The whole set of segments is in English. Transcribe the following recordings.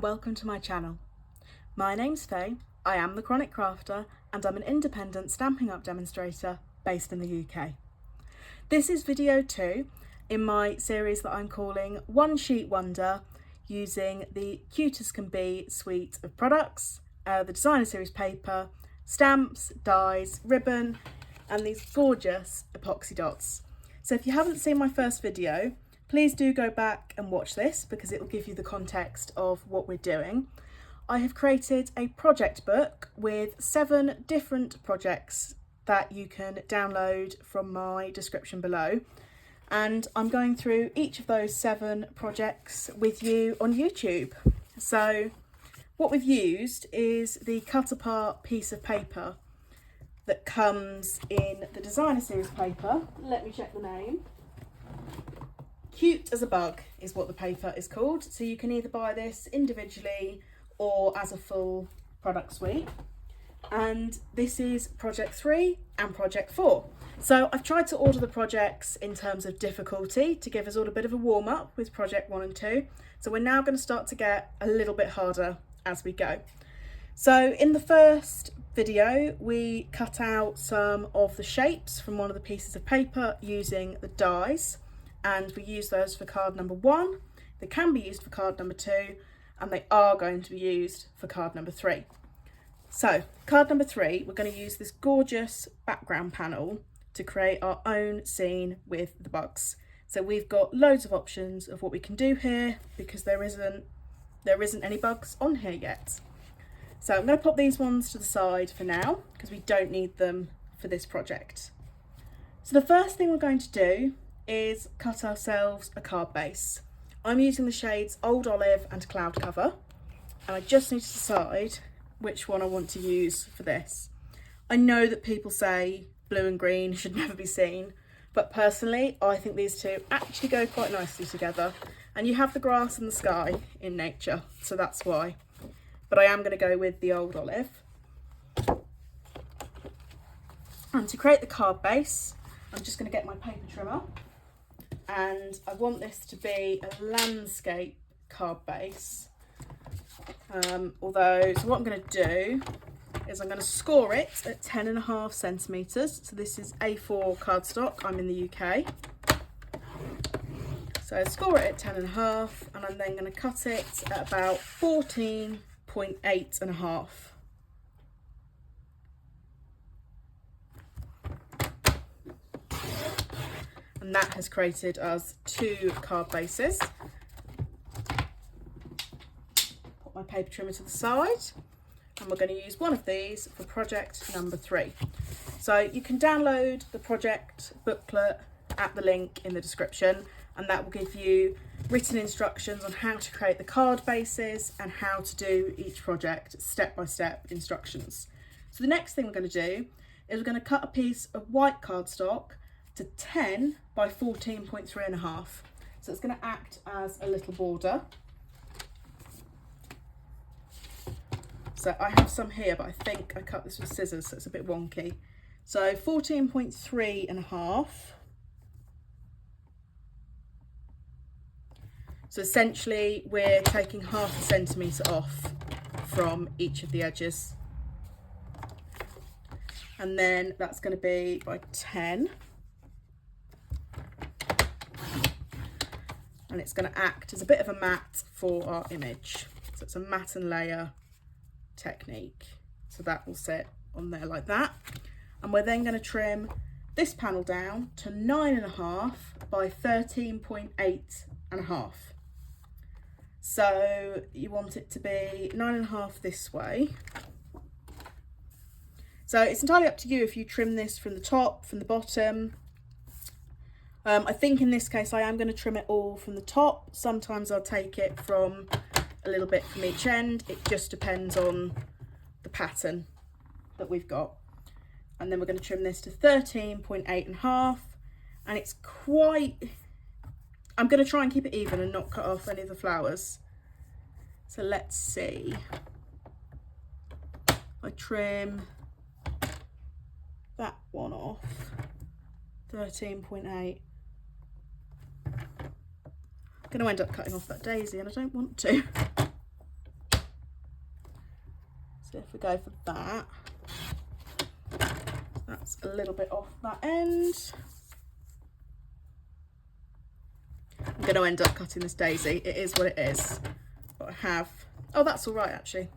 welcome to my channel. My name's Faye, I am the Chronic Crafter and I'm an independent Stampin' Up demonstrator based in the UK. This is video 2 in my series that I'm calling One Sheet Wonder, using the Cute as Can Be suite of products, the designer series paper, stamps, dies, ribbon and these gorgeous epoxy dots. So if you haven't seen my first video, please do go back and watch this because it will give you the context of what we're doing. I have created a project book with 7 different projects that you can download from my description below. And I'm going through each of those 7 projects with you on YouTube. So what we've used is the cut apart piece of paper that comes in the designer series paper. Let me check the name. Cute as a Bug is what the paper is called. So you can either buy this individually or as a full product suite. And this is project 3 and project 4. So I've tried to order the projects in terms of difficulty to give us all a bit of a warm up with project 1 and 2. So we're now going to start to get a little bit harder as we go. So in the first video, we cut out some of the shapes from one of the pieces of paper using the dies. And we use those for card number 1. They can be used for card number 2, and they are going to be used for card number 3. So card number 3, we're going to use this gorgeous background panel to create our own scene with the bugs. So we've got loads of options of what we can do here because there isn't any bugs on here yet. So I'm going to pop these ones to the side for now because we don't need them for this project. So the first thing we're going to do is cut ourselves a card base. I'm using the shades Old Olive and Cloud Cover, and I just need to decide which one I want to use for this. I know that people say blue and green should never be seen, but personally I think these two actually go quite nicely together, and you have the grass and the sky in nature, so that's why. But I am going to go with the Old Olive. And to create the card base, I'm just going to get my paper trimmer. And I want this to be a landscape card base. So what I'm going to do is I'm going to score it at 10.5 centimetres. So this is A4 cardstock. I'm in the UK. So I score it at 10.5, and I'm then going to cut it at about 14.8.5. And that has created us 2 card bases. Put my paper trimmer to the side, and we're going to use one of these for project number 3. So you can download the project booklet at the link in the description, and that will give you written instructions on how to create the card bases and how to do each project, step-by-step instructions. So the next thing we're going to do is we're going to cut a piece of white cardstock to 10 by 14.3.5. So it's going to act as a little border. So I have some here, but I think I cut this with scissors, so it's a bit wonky. So 14.3.5. So essentially we're taking 0.5 centimetre off from each of the edges. And then that's going to be by 10. And it's going to act as a bit of a mat for our image. So it's a mat and layer technique. So that will sit on there like that. And we're then going to trim this panel down to 9.5 by 13.8.5. So you want it to be 9.5 this way. So it's entirely up to you if you trim this from the top, from the bottom. I think in this case I am going to trim it all from the top. Sometimes I'll take it from a little bit from each end. It just depends on the pattern that we've got. And then we're going to trim this to 13.8.5, and it's quite, I'm going to try and keep it even and not cut off any of the flowers. So let's see. I trim that one off, 13.8. going to end up cutting off that daisy and I don't want to. So if we go for that, that's a little bit off that end. I'm going to end up cutting this daisy. It is what it is. But I have, oh, that's all right actually.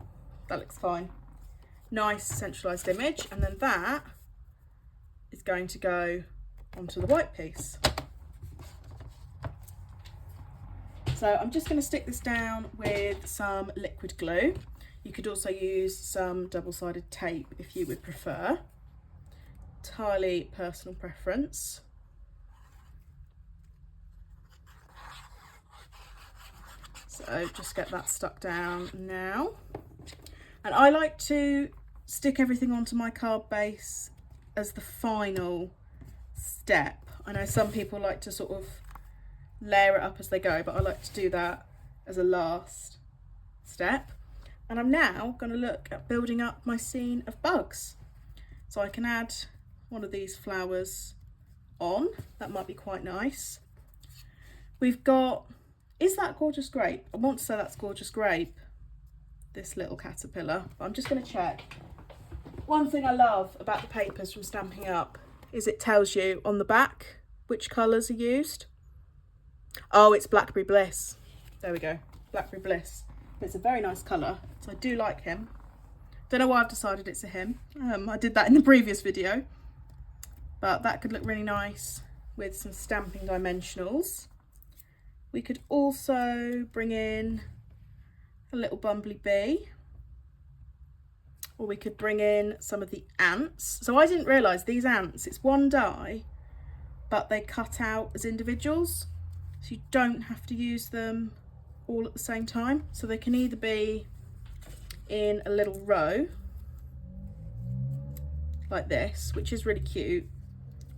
That looks fine. Nice centralised image. And then that is going to go onto the white piece. So I'm just going to stick this down with some liquid glue. You could also use some double-sided tape if you would prefer. Entirely personal preference. So just get that stuck down now. And I like to stick everything onto my card base as the final step. I know some people like to sort of layer it up as they go, but I like to do that as a last step. And I'm now going to look at building up my scene of bugs. So I can add one of these flowers on. That might be quite nice. We've got, is that Gorgeous Grape? I want to say that's Gorgeous Grape, this little caterpillar, but I'm just going to check. One thing I love about the papers from Stampin' Up is it tells you on the back which colours are used. Oh, it's Blackberry Bliss. There we go, Blackberry Bliss. It's a very nice colour, so I do like him. Don't know why I've decided it's a him. I did that in the previous video, but that could look really nice with some stamping dimensionals. We could also bring in a little bumblebee, or we could bring in some of the ants. So I didn't realise these ants, it's one die, but they cut out as individuals, so you don't have to use them all at the same time. So they can either be in a little row like this, which is really cute,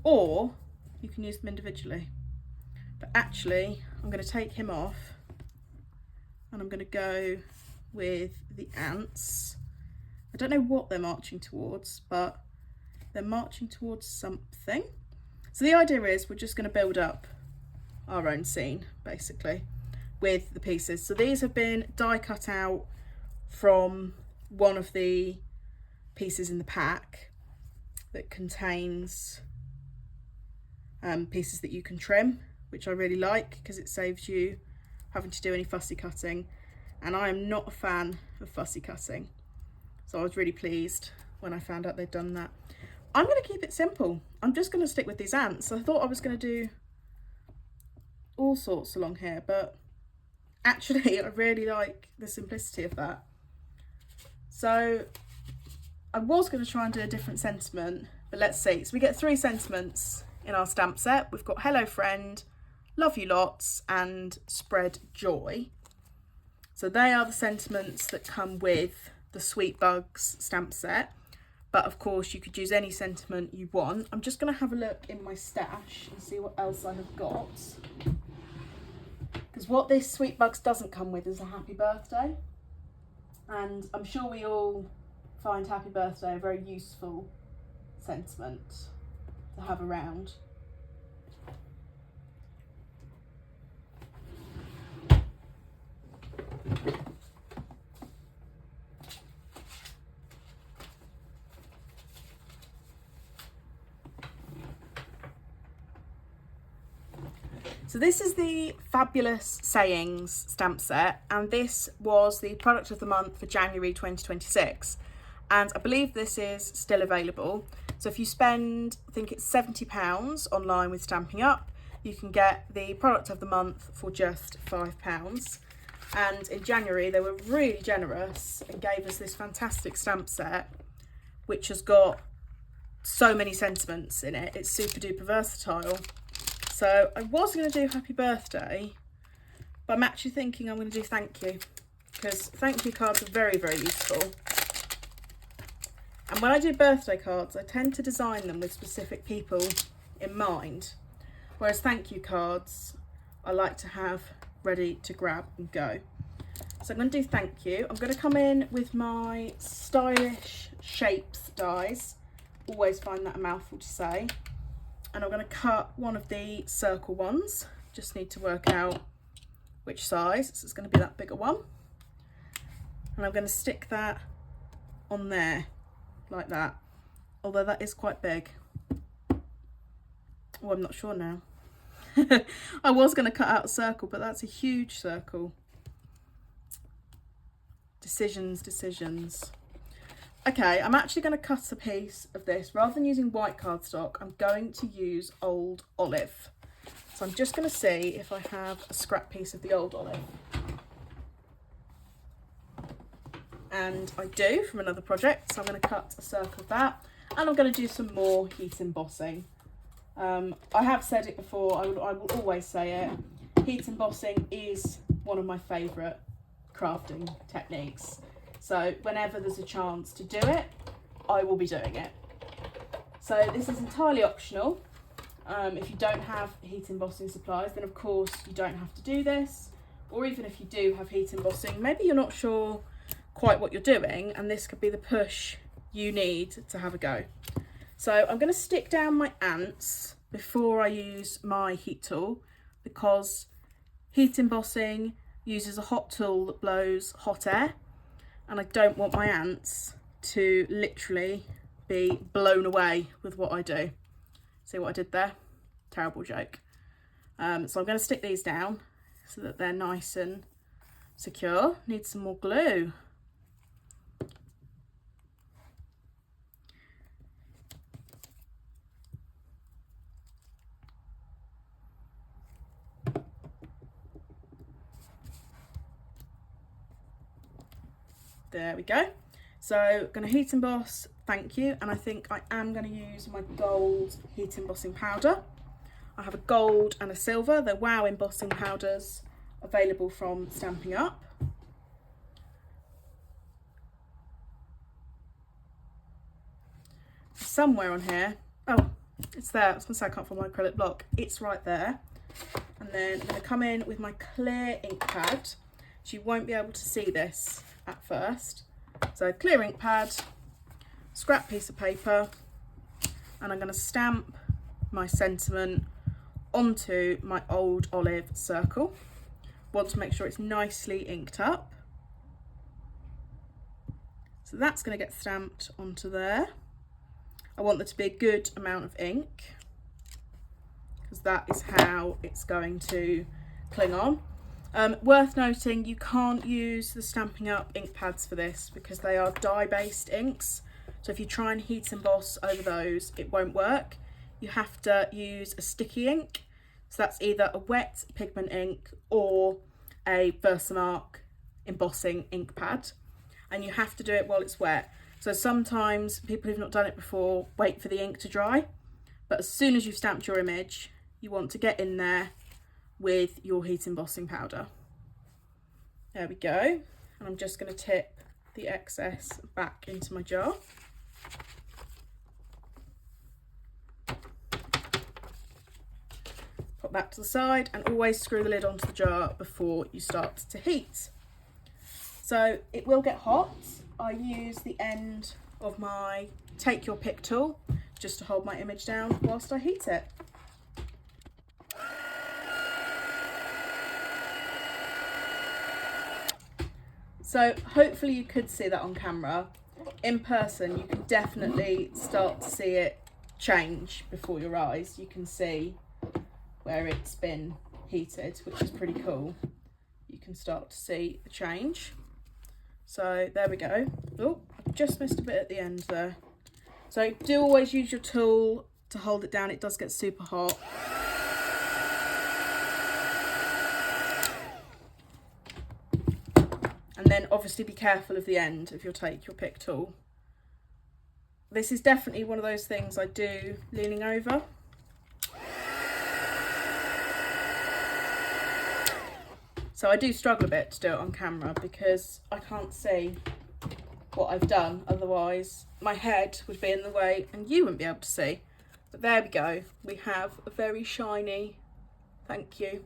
or you can use them individually. But actually I'm going to take him off and I'm going to go with the ants. I don't know what they're marching towards, but they're marching towards something. So the idea is we're just going to build up our own scene basically with the pieces. So these have been die cut out from one of the pieces in the pack that contains pieces that you can trim, which I really like because it saves you having to do any fussy cutting, and I am not a fan of fussy cutting, so I was really pleased when I found out they'd done that. I'm going to keep it simple. I'm just going to stick with these ants. I thought I was going to do all sorts along here, but actually I really like the simplicity of that. So I was going to try and do a different sentiment, but let's see. So we get 3 sentiments in our stamp set. We've got Hello Friend, Love You Lots, and Spread Joy. So they are the sentiments that come with the Sweet Bugs stamp set, but of course you could use any sentiment you want. I'm just going to have a look in my stash and see what else I have got, because what this Sweet Bugs doesn't come with is a happy birthday, and I'm sure we all find happy birthday a very useful sentiment to have around. So this is the Fabulous Sayings stamp set, and this was the product of the month for January 2026, and I believe this is still available. So if you spend, I think it's £70 online with Stampin' Up, you can get the product of the month for just £5. And in January they were really generous and gave us this fantastic stamp set, which has got so many sentiments in it. It's super duper versatile. So I was going to do happy birthday, but I'm actually thinking I'm going to do thank you, because thank you cards are very, very useful. And when I do birthday cards, I tend to design them with specific people in mind, whereas thank you cards I like to have ready to grab and go. So I'm going to do thank you. I'm going to come in with my Stylish Shapes dies. Always find that a mouthful to say. And I'm going to cut one of the circle ones. Just need to work out which size. So it's going to be that bigger one. And I'm going to stick that on there, like that. Although that is quite big. Oh, I'm not sure now. I was going to cut out a circle, but that's a huge circle. Decisions. Okay, I'm actually going to cut a piece of this. Rather than using white cardstock, I'm going to use old olive. So I'm just going to see if I have a scrap piece of the old olive. And I do, from another project. So I'm going to cut a circle of that. And I'm going to do some more heat embossing. I have said it before, I will always say it. Heat embossing is one of my favourite crafting techniques. So whenever there's a chance to do it, I will be doing it. So this is entirely optional. If you don't have heat embossing supplies, then of course you don't have to do this. Or even if you do have heat embossing, maybe you're not sure quite what you're doing, and this could be the push you need to have a go. So I'm going to stick down my ants before I use my heat tool, because heat embossing uses a hot tool that blows hot air, and I don't want my ants to literally be blown away with what I do. See what I did there? Terrible joke. So I'm going to stick these down so that they're nice and secure. Need some more glue. There we go. So going to heat emboss, thank you, and I think I am going to use my gold heat embossing powder. I have a gold and a silver. They're Wow embossing powders, available from Stampin Up. Somewhere on here, oh, it's there. I was going to say I can't find my acrylic block. It's right there. And then I'm going to come in with my clear ink pad. So you won't be able to see this at first. So clear ink pad, scrap piece of paper, and I'm going to stamp my sentiment onto my old olive circle. Want to make sure it's nicely inked up. So that's going to get stamped onto there. I want there to be a good amount of ink, because that is how it's going to cling on. Worth noting, you can't use the Stampin Up ink pads for this because they are dye-based inks. So if you try and heat emboss over those, it won't work. You have to use a sticky ink. So that's either a wet pigment ink or a Versamark embossing ink pad. And you have to do it while it's wet. So sometimes people who've not done it before wait for the ink to dry. But as soon as you've stamped your image, you want to get in there with your heat embossing powder. There we go. And I'm just going to tip the excess back into my jar. Pop that to the side, and always screw the lid onto the jar before you start to heat. So it will get hot. I use the end of my take your pick tool just to hold my image down whilst I heat it. So hopefully you could see that on camera. In person, you can definitely start to see it change before your eyes. You can see where it's been heated, which is pretty cool. You can start to see the change. So there we go. Oh, I've just missed a bit at the end there. So do always use your tool to hold it down. It does get super hot. And then obviously be careful of the end of your take your pick tool. This is definitely one of those things I do leaning over. So I do struggle a bit to do it on camera because I can't see what I've done. Otherwise my head would be in the way and you wouldn't be able to see. But there we go. We have a very shiny thank you,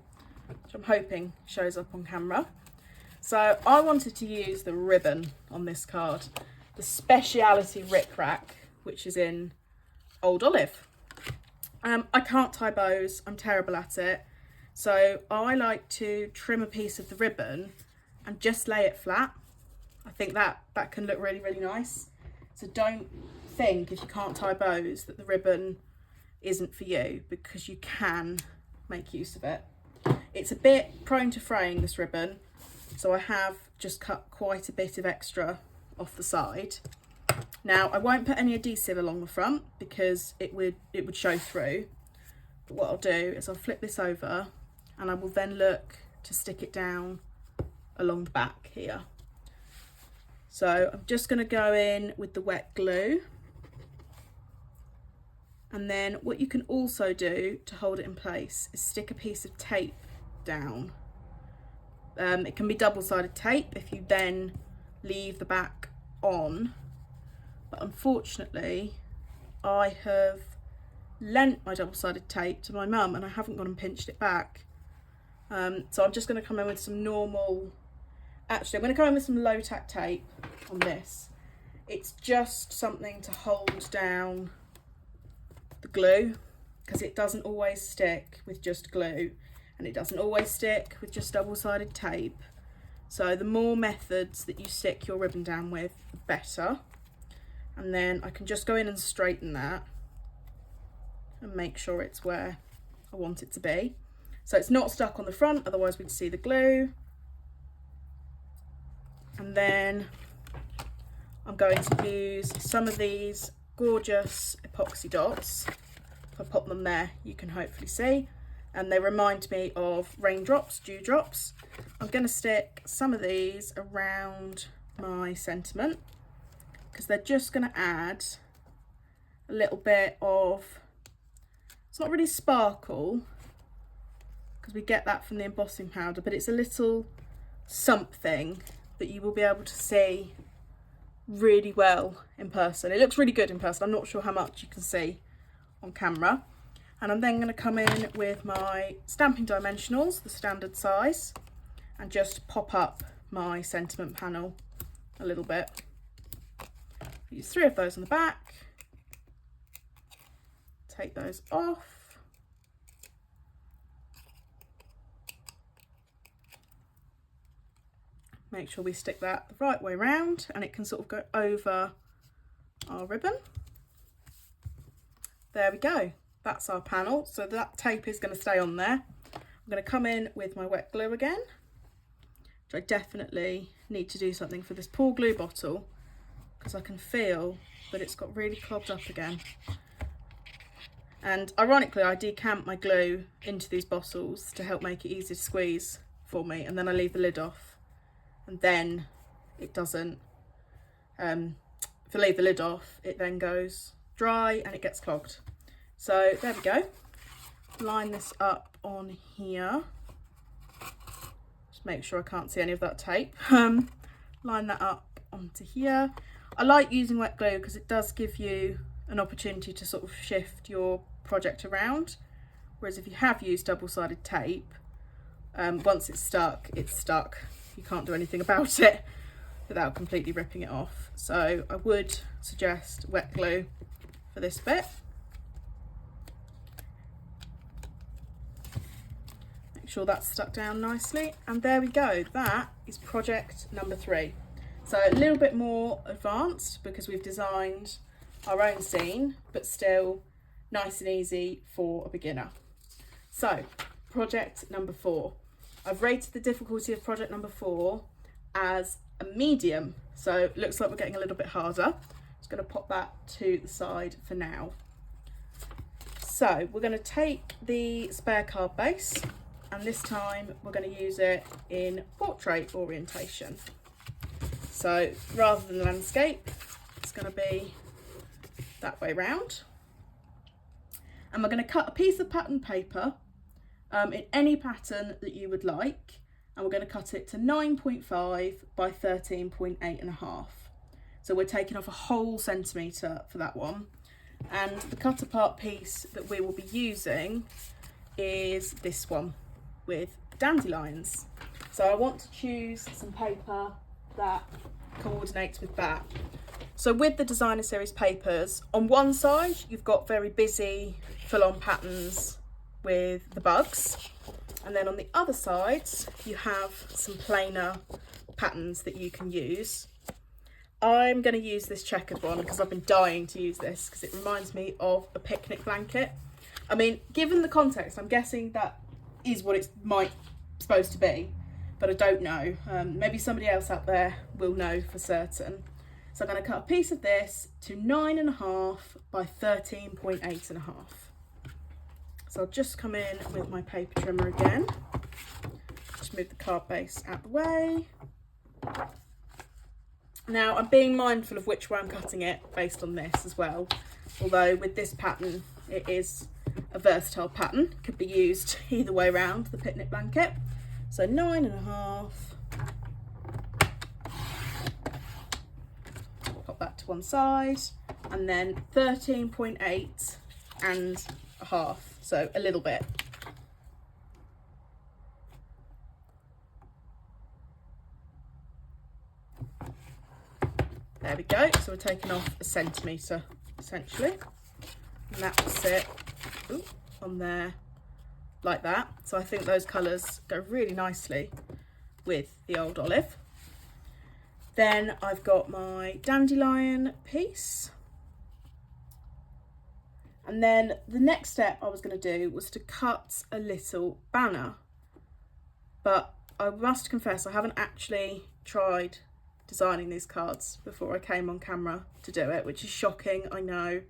which I'm hoping shows up on camera. So I wanted to use the ribbon on this card, the speciality RickRack, which is in Old Olive. I can't tie bows, I'm terrible at it. So I like to trim a piece of the ribbon and just lay it flat. I think that can look really, really nice. So don't think if you can't tie bows that the ribbon isn't for you, because you can make use of it. It's a bit prone to fraying, this ribbon, so I have just cut quite a bit of extra off the side. Now I won't put any adhesive along the front because it would show through, but what I'll do is I'll flip this over and I will then look to stick it down along the back here. So I'm just going to go in with the wet glue, and then what you can also do to hold it in place is stick a piece of tape down. It can be double-sided tape if you then leave the back on, but unfortunately I have lent my double-sided tape to my mum and I haven't gone and pinched it back. So I'm just going to come in with some normal, actually I'm going to come in with some low tack tape on this. It's just something to hold down the glue, because it doesn't always stick with just glue, and it doesn't always stick with just double-sided tape. So the more methods that you stick your ribbon down with, the better. And then I can just go in and straighten that and make sure it's where I want it to be. So it's not stuck on the front, otherwise we'd see the glue. And then I'm going to use some of these gorgeous epoxy dots. If I pop them there, you can hopefully see. And they remind me of raindrops, dewdrops. I'm going to stick some of these around my sentiment, because they're just going to add a little bit of, it's not really sparkle, because we get that from the embossing powder, but it's a little something that you will be able to see really well in person. It looks really good in person. I'm not sure how much you can see on camera. And I'm then going to come in with my stamping dimensionals, the standard size, and just pop up my sentiment panel a little bit. Use 3 of those on the back, take those off, make sure we stick that the right way round, and it can sort of go over our ribbon. There we go, that's our panel. So that tape is going to stay on there. I'm going to come in with my wet glue again, which I definitely need to do something for this poor glue bottle, because I can feel that it's got really clogged up again. And ironically, I decamp my glue into these bottles to help make it easy to squeeze for me, and then I leave the lid off, and then it doesn't, if I leave the lid off, it then goes dry and it gets clogged. So there we go. Line this up on here. Just make sure I can't see any of that tape. Line that up onto here. I like using wet glue because it does give you an opportunity to sort of shift your project around, whereas if you have used double-sided tape, once it's stuck, it's stuck. You can't do anything about it without completely ripping it off. So I would suggest wet glue for this bit. Make sure that's stuck down nicely, and there we go. That is project number 3. So a little bit more advanced because we've designed our own scene, but still nice and easy for a beginner. So project number 4. I've rated the difficulty of project number 4 as a medium. So it looks like we're getting a little bit harder. Just going to pop that to the side for now. So we're going to take the spare card base, and this time we're going to use it in portrait orientation. So rather than landscape, it's going to be that way round. And we're going to cut a piece of pattern paper in any pattern that you would like, and we're going to cut it to 9.5 by 13.8.5. So we're taking off a whole centimetre for that one. And the cut apart piece that we will be using is this one with dandelions. So I want to choose some paper that coordinates with that. So with the designer series papers, on one side you've got very busy full-on patterns with the bugs, and then on the other side you have some plainer patterns that you can use. I'm going to use this checkered one because I've been dying to use this because it reminds me of a picnic blanket. I mean, given the context, I'm guessing that is what it's supposed to be, but I don't know. Maybe somebody else out there will know for certain. So I'm going to cut a piece of this to 9.5 by 13.8.5. So I'll just come in with my paper trimmer again. Just move the card base out the way. Now I'm being mindful of which way I'm cutting it based on this as well. Although with this pattern, it is a versatile pattern. It could be used either way around the picnic blanket. So 9.5. Pop that to one side. And then 13.8 and a half. So a little bit. There we go, so we're taking off 1 centimetre essentially, and that will sit on there like that. So I think those colours go really nicely with the old olive. Then I've got my dandelion piece, and then the next step I was going to do was to cut a little banner, but I must confess I haven't actually tried designing these cards before I came on camera to do it, which is shocking, I know.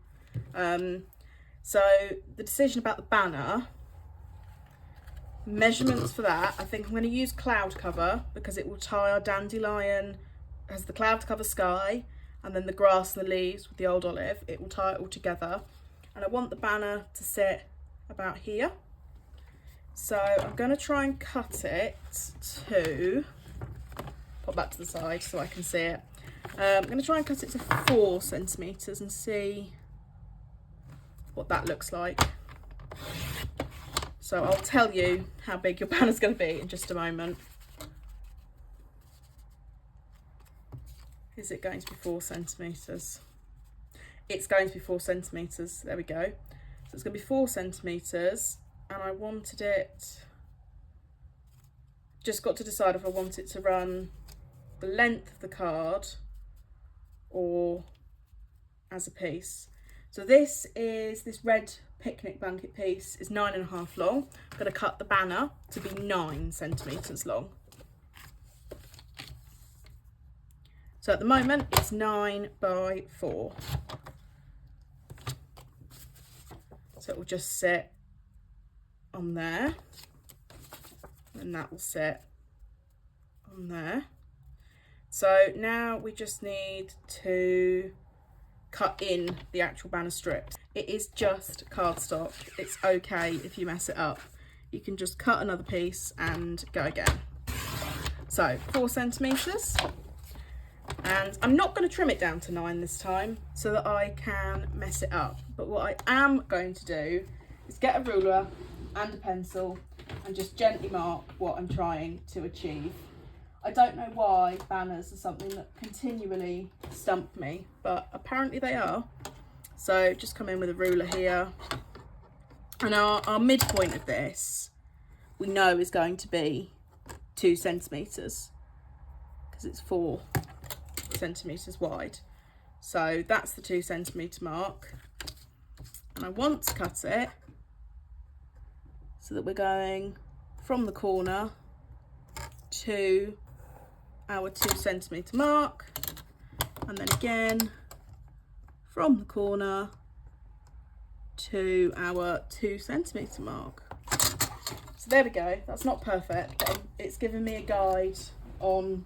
So the decision about the banner, measurements for that, I think I'm going to use cloud cover because it will tie our dandelion as the cloud cover sky, and then the grass and the leaves with the old olive, it will tie it all together. And I want the banner to sit about here. So I'm going to try and cut it to, pop that to the side so I can see it. I'm going to try and cut it to 4 centimetres and see what that looks like. So I'll tell you how big your banner's going to be in just a moment. Is it going to be 4 centimetres? It's going to be 4 centimetres. There we go. So it's going to be 4 centimetres, and I wanted it, just got to decide if I want it to run the length of the card or as a piece. So this red picnic blanket piece is 9.5 long. I'm going to cut the banner to be 9 centimetres long. So at the moment it's 9 by 4. So it will just sit on there, and that will sit on there. So now we just need to cut in the actual banner strips. It is just cardstock. It's okay if you mess it up. You can just cut another piece and go again. So 4 centimetres. And I'm not going to trim it down to 9 this time so that I can mess it up. But what I am going to do is get a ruler and a pencil and just gently mark what I'm trying to achieve. I don't know why banners are something that continually stump me, but apparently they are. So just come in with a ruler here. And our midpoint of this, we know is going to be 2 centimetres because it's 4 centimetres wide. So that's the 2 centimetre mark. And I want to cut it so that we're going from the corner to our 2 centimetre mark, and then again from the corner to our 2 centimetre mark. So there we go. That's not perfect, but it's given me a guide on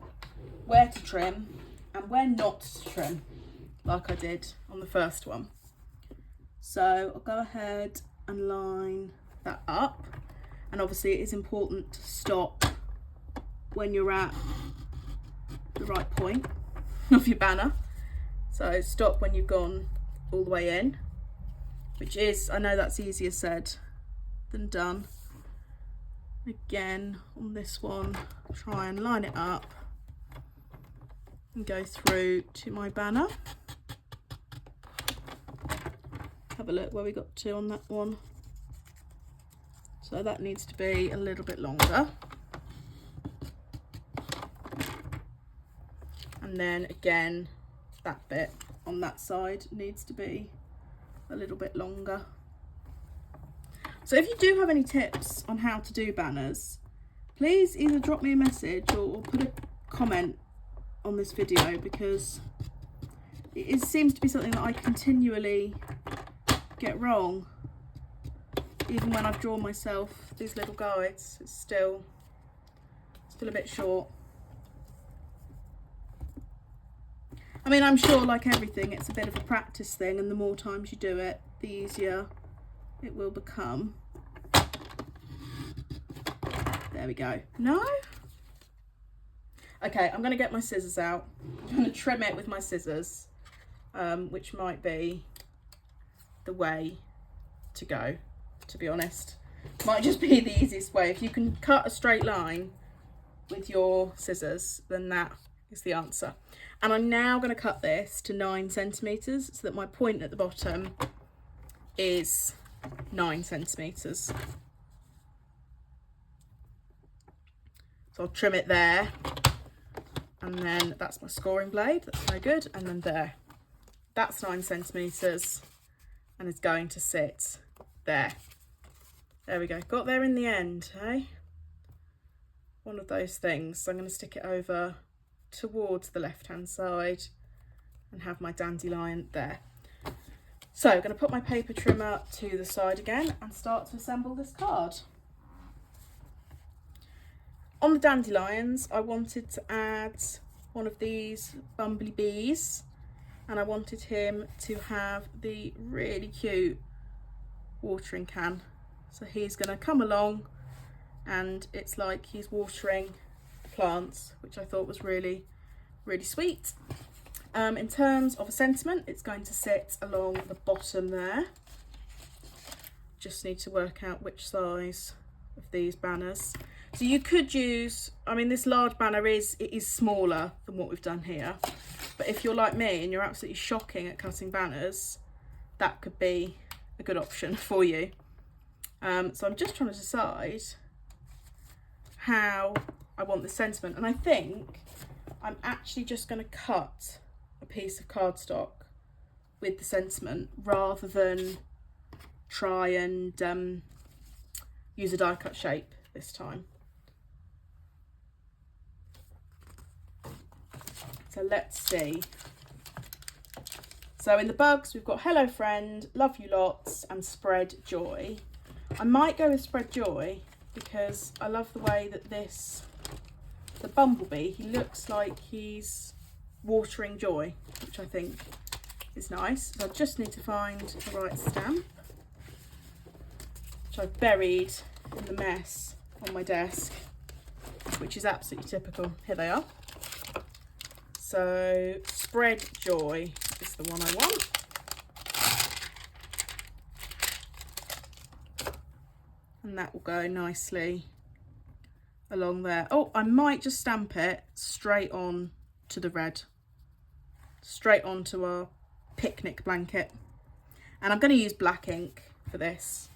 where to trim and where not to trim, like I did on the first one. So I'll go ahead and line that up, and obviously it is important to stop when you're at the right point of your banner. So stop when you've gone all the way in, which is, I know that's easier said than done. Again on this one, try and line it up and go through to my banner. Have a look where we got to on that one. So that needs to be a little bit longer. And then again that bit on that side needs to be a little bit longer. So if you do have any tips on how to do banners, please either drop me a message or put a comment on this video, because it seems to be something that I continually get wrong. Even when I've drawn myself these little guides, it's still a bit short. I mean, I'm sure like everything, it's a bit of a practice thing, and the more times you do it, the easier it will become. There we go. No? Okay, I'm going to get my scissors out. I'm going to trim it with my scissors, which might be the way to go, to be honest. Might just be the easiest way. If you can cut a straight line with your scissors, then that is the answer. And I'm now going to cut this to 9 centimetres so that my point at the bottom is 9 centimetres. So I'll trim it there, and then that's my scoring blade, that's no good, and then there. That's 9 centimetres and it's going to sit there. There we go, got there in the end, eh? One of those things. So I'm going to stick it over towards the left hand side and have my dandelion there. So I'm going to put my paper trimmer to the side again and start to assemble this card. On the dandelions, I wanted to add one of these bumblebees, and I wanted him to have the really cute watering can. So he's going to come along and it's like he's watering the plants, which I thought was really, really sweet. In terms of a sentiment, it's going to sit along the bottom there. Just need to work out which size of these banners. So you could use, I mean, this large banner is smaller than what we've done here, but if you're like me and you're absolutely shocking at cutting banners, that could be a good option for you. So I'm just trying to decide how I want the sentiment, and I think I'm actually just going to cut a piece of cardstock with the sentiment rather than try and use a die cut shape this time. So let's see. So in the bugs, we've got Hello Friend, Love You Lots, and Spread Joy. I might go with Spread Joy because I love the way that the bumblebee, he looks like he's watering joy, which I think is nice. So I just need to find the right stamp, which I've buried in the mess on my desk, which is absolutely typical. Here they are. So Spread Joy is the one I want. And that will go nicely along there. Oh, I might just stamp it straight on to the red, straight onto our picnic blanket. And I'm going to use black ink for this,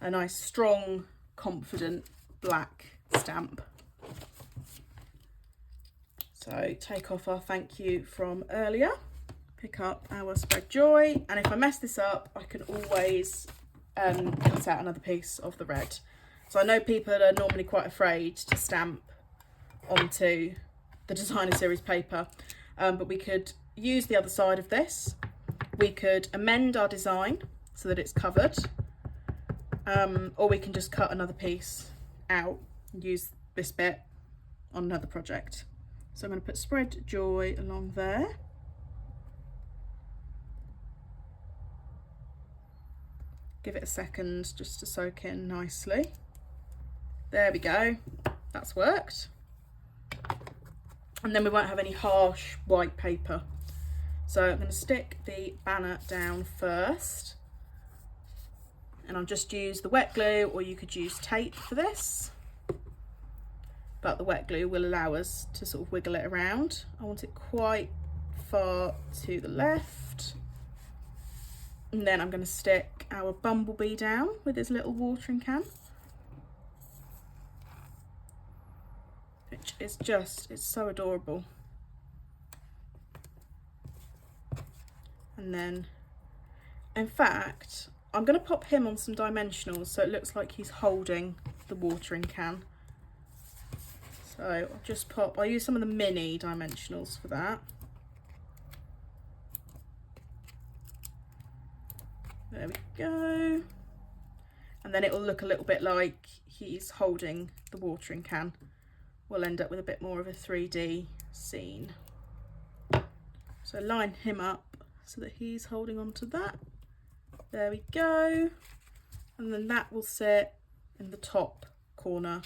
a nice strong, confident black stamp. So take off our thank you from earlier, pick up our Spread Joy, and if I mess this up, I can always cut out another piece of the red. So I know people are normally quite afraid to stamp onto the designer series paper, but we could use the other side of this. We could amend our design so that it's covered, or we can just cut another piece out and use this bit on another project. So I'm going to put Spread Joy along there. Give it a second just to soak in nicely. There we go, that's worked. And then we won't have any harsh white paper. So I'm going to stick the banner down first. And I'll just use the wet glue, or you could use tape for this. But the wet glue will allow us to sort of wiggle it around. I want it quite far to the left. And then I'm going to stick our bumblebee down with his little watering can, which is just, it's so adorable. And then, in fact, I'm going to pop him on some dimensionals so it looks like he's holding the watering can. So I'll use some of the mini dimensionals for that. There we go. And then it will look a little bit like he's holding the watering can. We'll end up with a bit more of a 3D scene. So line him up so that he's holding on to that. There we go. And then that will sit in the top corner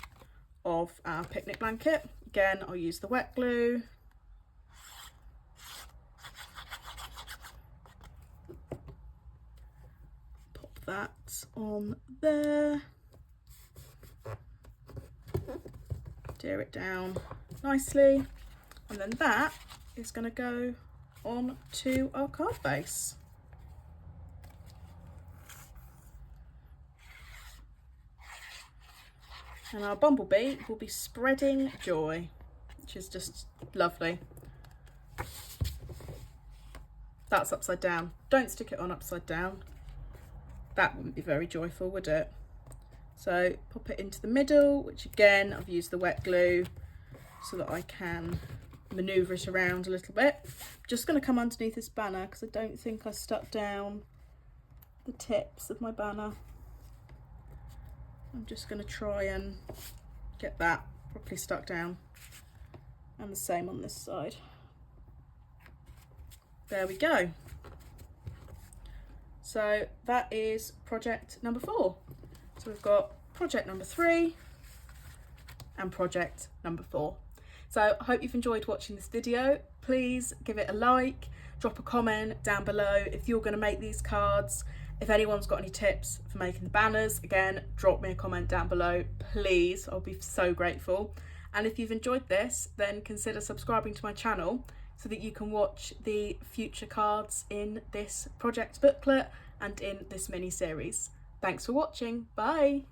of our picnic blanket. Again, I'll use the wet glue. Pop that on there. Tear it down nicely. And then that is going to go on to our card base. And our bumblebee will be spreading joy, which is just lovely. That's upside down. Don't stick it on upside down. That wouldn't be very joyful, would it? So pop it into the middle, which again, I've used the wet glue so that I can manoeuvre it around a little bit. I'm just going to come underneath this banner because I don't think I stuck down the tips of my banner. I'm just going to try and get that properly stuck down, and the same on this side. There we go. So that is project number 4. So we've got project number 3 and project number 4. So I hope you've enjoyed watching this video. Please give it a like, drop a comment down below if you're going to make these cards. If anyone's got any tips for making the banners, again, drop me a comment down below, please. I'll be so grateful. And if you've enjoyed this, then consider subscribing to my channel so that you can watch the future cards in this project booklet and in this mini series. Thanks for watching. Bye.